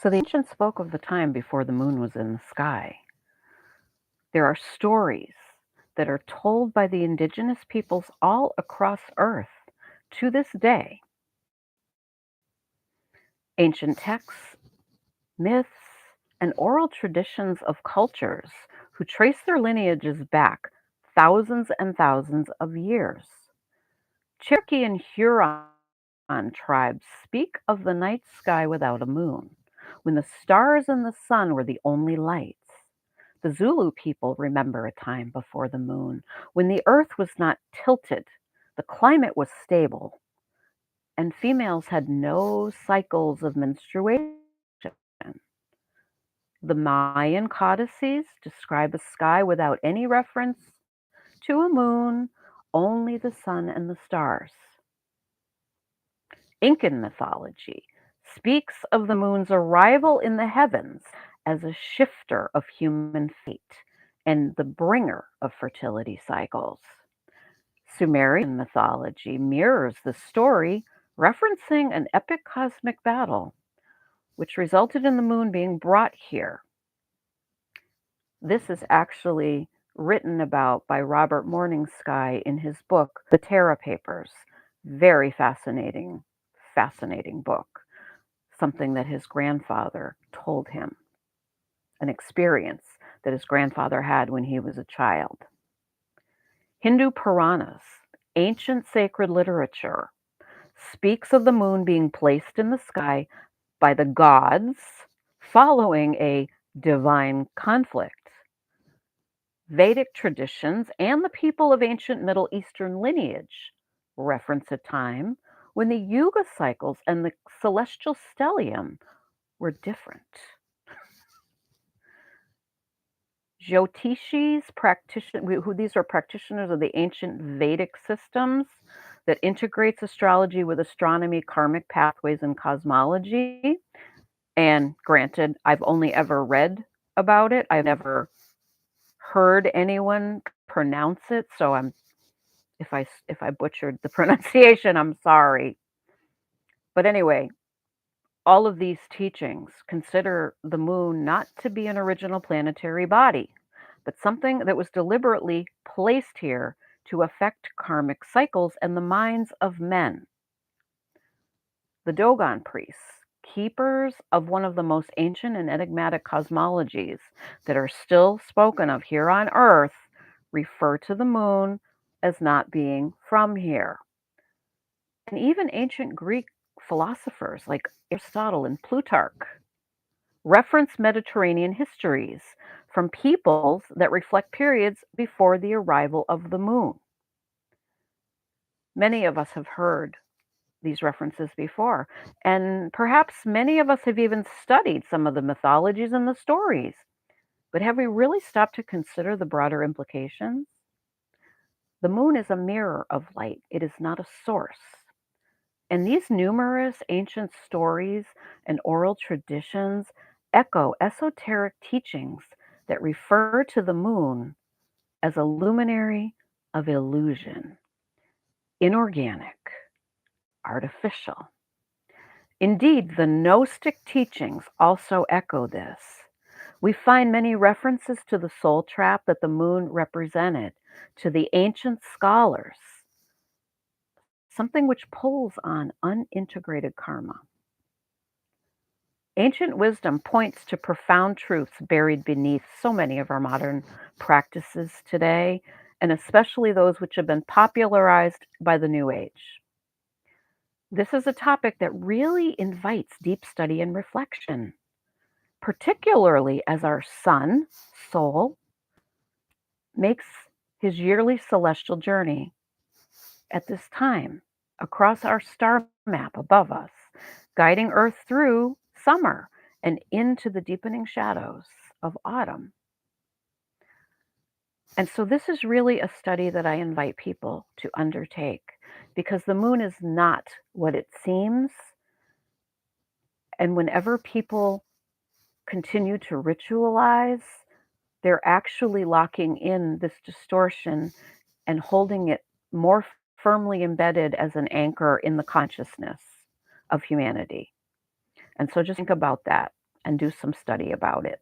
So the ancients spoke of the time before the moon was in the sky. There are stories that are told by the indigenous peoples all across Earth to this day. Ancient texts, myths, and oral traditions of cultures who trace their lineages back thousands and thousands of years. Cherokee and Huron tribes speak of the night sky without a moon, when the stars and the sun were the only lights. The Zulu people remember a time before the moon when the earth was not tilted, the climate was stable, and females had no cycles of menstruation. The Mayan codices describe a sky without any reference to a moon, only the sun and the stars. Incan mythology speaks of the moon's arrival in the heavens as a shifter of human fate and the bringer of fertility cycles. Sumerian mythology mirrors the story, referencing an epic cosmic battle, which resulted in the moon being brought here. This is actually written about by Robert Morningsky in his book, The Terra Papers. Very fascinating book. Something that his grandfather told him, an experience that his grandfather had when he was a child. Hindu Puranas, ancient sacred literature, speaks of the moon being placed in the sky by the gods following a divine conflict. Vedic traditions and the people of ancient Middle Eastern lineage reference a time when the yuga cycles and the celestial stellium were different. Jyotishis, who these are practitioners of the ancient Vedic systems that integrates astrology with astronomy, karmic pathways, and cosmology. And granted, I've only ever read about it. I've never heard anyone pronounce it, so if I butchered the pronunciation, I'm sorry. But anyway, all of these teachings consider the moon not to be an original planetary body, but something that was deliberately placed here to affect karmic cycles and the minds of men. The Dogon priests, keepers of one of the most ancient and enigmatic cosmologies that are still spoken of here on Earth, refer to the moon as not being from here. And even ancient Greek philosophers like Aristotle and Plutarch reference Mediterranean histories from peoples that reflect periods before the arrival of the moon. Many of us have heard these references before, and perhaps many of us have even studied some of the mythologies and the stories. But have we really stopped to consider the broader implications? The moon is a mirror of light, it is not a source. And these numerous ancient stories and oral traditions echo esoteric teachings that refer to the moon as a luminary of illusion, inorganic, artificial. Indeed, the Gnostic teachings also echo this. We find many references to the soul trap that the moon represented to the ancient scholars, something which pulls on unintegrated karma. Ancient wisdom points to profound truths buried beneath so many of our modern practices today, and especially those which have been popularized by the New Age. This is a topic that really invites deep study and reflection, particularly as our sun, soul, makes his yearly celestial journey at this time across our star map above us, guiding Earth through summer and into the deepening shadows of autumn. And so, this is really a study that I invite people to undertake because the moon is not what it seems. And whenever people continue to ritualize, they're actually locking in this distortion and holding it more firmly embedded as an anchor in the consciousness of humanity. And so just think about that. and do some study about it.